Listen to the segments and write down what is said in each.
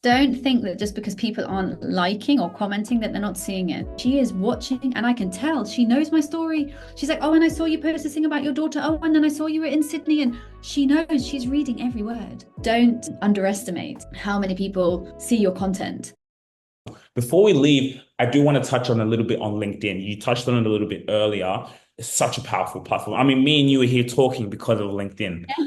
Don't think that just because people aren't liking or commenting that they're not seeing it. She is watching, and I can tell she knows my story. She's like, oh, and I saw you post this thing about your daughter. Oh, and then I saw you were in Sydney, and she knows, she's reading every word. Don't underestimate how many people see your content. Before we leave, I do want to touch on a little bit on LinkedIn. You touched on it a little bit earlier. It's such a powerful platform. I mean, me and you are here talking because of LinkedIn. Yeah.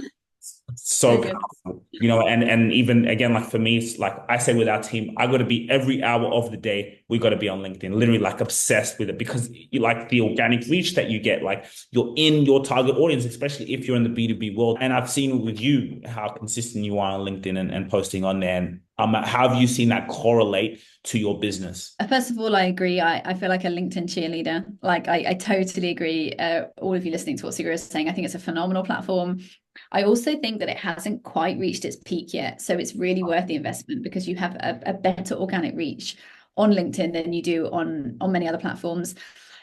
So So good. powerful, and even again, like for me, it's like I say with our team, I got to be every hour of the day, we got to be on LinkedIn, literally like obsessed with it because you like the organic reach that you get, like you're in your target audience, especially if you're in the B2B world. And I've seen with you how consistent you are on LinkedIn and posting on there. And how have you seen that correlate to your business? First of all, I agree. I feel like a LinkedIn cheerleader. Like I totally agree. All of you listening to what Sugira is saying, I think it's a phenomenal platform. I also think that it hasn't quite reached its peak yet. So it's really worth the investment because you have a better organic reach on LinkedIn than you do on many other platforms.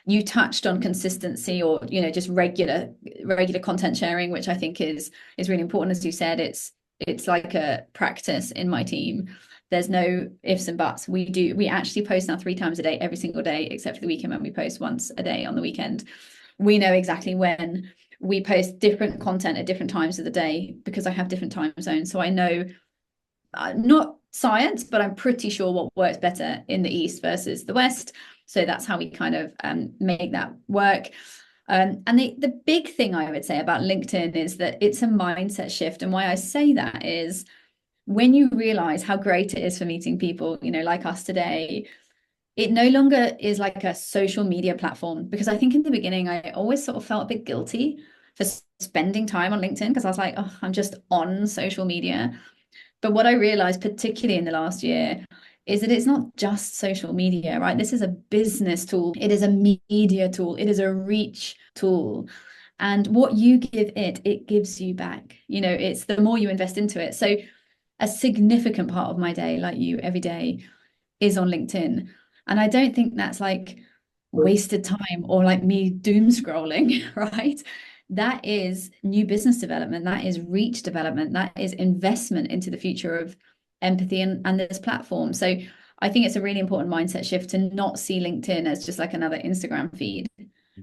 You touched on consistency or, just regular content sharing, which I think is really important. As you said, it's like a practice in my team. There's no ifs and buts. We actually post now 3 times a day, every single day, except for the weekend when we post once a day on the weekend. We know exactly when we post different content at different times of the day because I have different time zones. So I know not science, but I'm pretty sure what works better in the East versus the West. So that's how we kind of make that work. And the big thing I would say about LinkedIn is that it's a mindset shift. And why I say that is when you realize how great it is for meeting people, like us today, it no longer is like a social media platform. Because I think in the beginning, I always sort of felt a bit guilty for spending time on LinkedIn because I was like, oh, I'm just on social media. But what I realized, particularly in the last year, is that it's not just social media, right? This is a business tool, it is a media tool, it is a reach tool. And what you give it, it gives you back. It's the more you invest into it. So a significant part of my day, like you, every day is on LinkedIn. And I don't think that's like wasted time or like me doom scrolling, right? That is new business development. That is reach development. That is investment into the future of empathy and this platform. So I think it's a really important mindset shift to not see LinkedIn as just like another Instagram feed,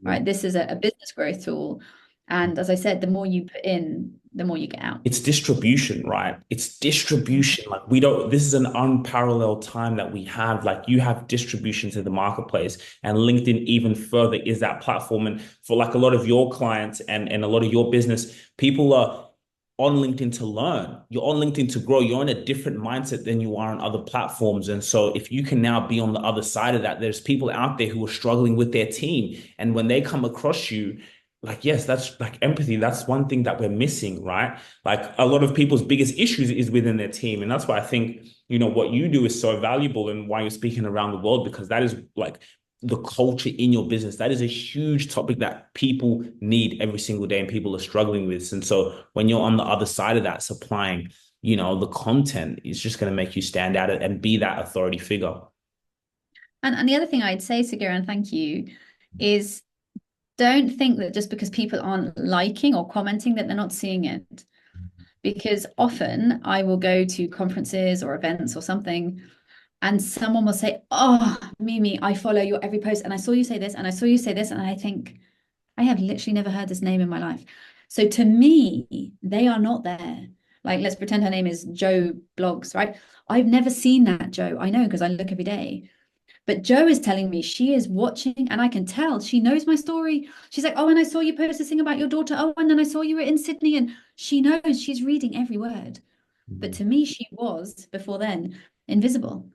right? This is a business growth tool. And as I said, the more you put in, the more you get out. It's distribution, right? It's distribution. Like we don't, this is an unparalleled time that we have. Like you have distribution to the marketplace, and LinkedIn even further is that platform. And for like a lot of your clients and a lot of your business, people are on LinkedIn to learn. You're on LinkedIn to grow. You're in a different mindset than you are on other platforms. And so if you can now be on the other side of that, there's people out there who are struggling with their team. And when they come across you, like, yes, that's like empathy. That's one thing that we're missing, right? Like a lot of people's biggest issues is within their team. And that's why I think, what you do is so valuable and why you're speaking around the world, because that is like the culture in your business. That is a huge topic that people need every single day and people are struggling with. And so when you're on the other side of that, supplying, the content is just going to make you stand out and be that authority figure. And the other thing I'd say, Sigur, and thank you, is don't think that just because people aren't liking or commenting that they're not seeing it. Because often I will go to conferences or events or something, and someone will say, oh, Mimi, I follow your every post, and I saw you say this, and I saw you say this, and I think, I have literally never heard this name in my life. So to me, they are not there. Like, let's pretend her name is Joe Blogs, right? I've never seen that Joe. I know because I look every day. But Joe is telling me she is watching, and I can tell she knows my story. She's like, oh, and I saw you post this thing about your daughter. Oh, and then I saw you were in Sydney, and she knows, she's reading every word. But Mhm. to me, she was before then invisible.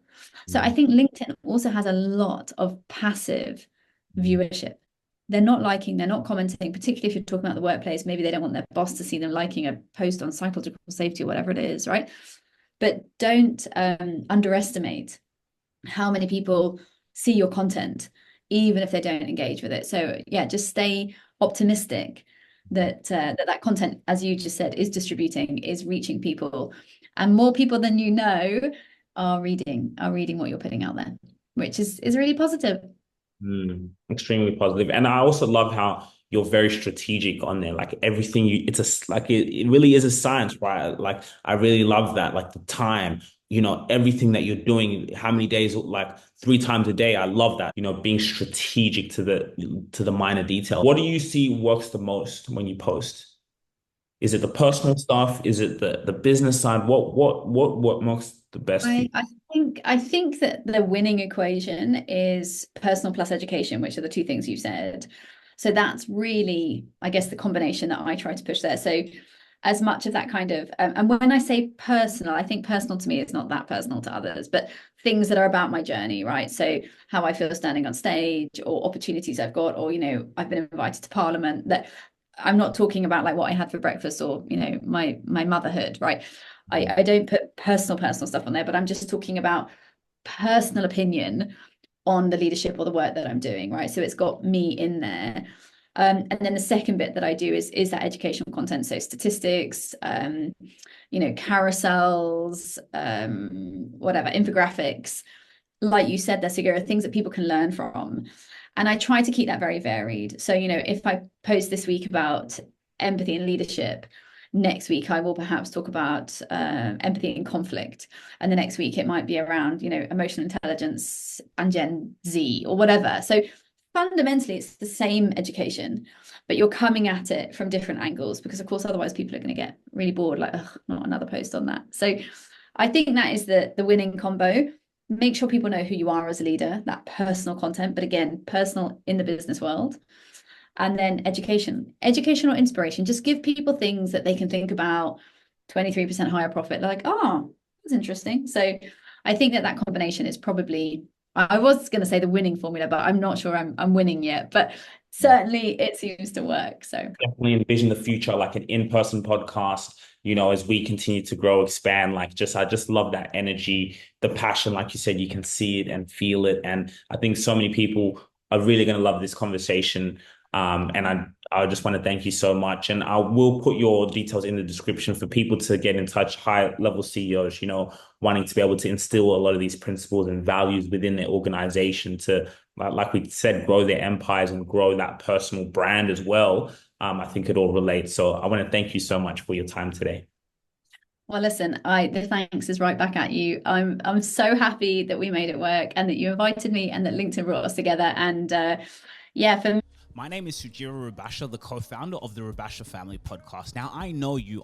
So I Mhm. think LinkedIn also has a lot of passive viewership. They're not liking, they're not commenting, particularly if you're talking about the workplace. Maybe they don't want their boss to see them liking a post on psychological safety or whatever it is, right? But don't underestimate how many people see your content, even if they don't engage with it. So yeah, just stay optimistic that that content, as you just said, is distributing, is reaching people, and more people than you know are reading what you're putting out there, which is really positive. Extremely positive. And I also love how you're very strategic on there. Like everything like it really is a science, right? Like I really love that. Like the time, everything that you're doing, how many days, like 3 times a day. I love that, being strategic to the minor detail. What do you see works the most when you post? Is it the personal stuff? Is it the business side? What works the best for you? I think that the winning equation is personal plus education, which are the two things you said. So that's really, I guess, the combination that I try to push there. So as much of that kind of, and when I say personal, I think personal to me is not that personal to others, but things that are about my journey, right? So how I feel standing on stage, or opportunities I've got, or I've been invited to Parliament. That I'm not talking about like what I had for breakfast, or my motherhood, right? I don't put personal stuff on there, but I'm just talking about personal opinion on the leadership or the work that I'm doing, right? So it's got me in there. And then the second bit that I do is that educational content. So statistics, carousels, whatever, infographics, like you said, there, Sugira, things that people can learn from. And I try to keep that very varied. So, if I post this week about empathy and leadership, next week I will perhaps talk about empathy and conflict. And the next week it might be around, emotional intelligence and Gen Z or whatever. So fundamentally it's the same education, but you're coming at it from different angles, because of course otherwise people are going to get really bored, like, ugh, not another post on that. So I think that is the winning combo. Make sure people know who you are as a leader, that personal content, but again, personal in the business world. And then educational inspiration. Just give people things that they can think about. 23% higher profit. They're like, oh, that's interesting. So I think that combination is probably, I was going to say the winning formula, but I'm not sure I'm winning yet. But certainly it seems to work. So Definitely envision the future, like an in-person podcast, as we continue to grow, expand, I just love that energy, the passion. Like you said, you can see it and feel it. And I think so many people are really going to love this conversation. And I just want to thank you so much. And I will put your details in the description for people to get in touch, high level CEOs, wanting to be able to instill a lot of these principles and values within their organization to, like we said, grow their empires and grow that personal brand as well. I think it all relates. So I want to thank you so much for your time today. Well, listen, the thanks is right back at you. I'm so happy that we made it work, and that you invited me, and that LinkedIn brought us together. And yeah, for me. My name is Sugira Rubasha, the co-founder of the Rubasha Family Podcast. Now, I know you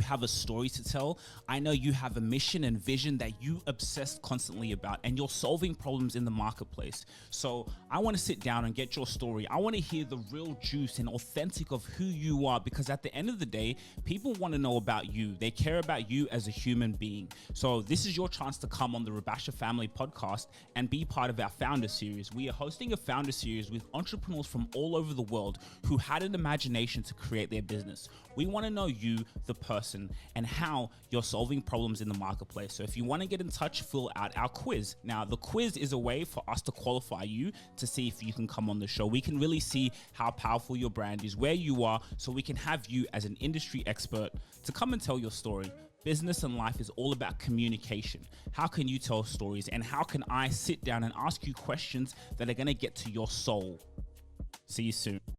have a story to tell. I know you have a mission and vision that you obsess constantly about, and you're solving problems in the marketplace. So I want to sit down and get your story. I want to hear the real juice and authentic of who you are, because at the end of the day, people want to know about you. They care about you as a human being. So this is your chance to come on the Rubasha Family Podcast and be part of our Founder Series. We are hosting a Founder Series with entrepreneurs from all over the world who had an imagination to create their business. We want to know you, the person, and how you're solving problems in the marketplace. So if you want to get in touch, fill out our quiz. Now, the quiz is a way for us to qualify you to see if you can come on the show. We can really see how powerful your brand is, where you are, so we can have you as an industry expert to come and tell your story. Business and life is all about communication. How can you tell stories, and how can I sit down and ask you questions that are going to get to your soul? See you soon.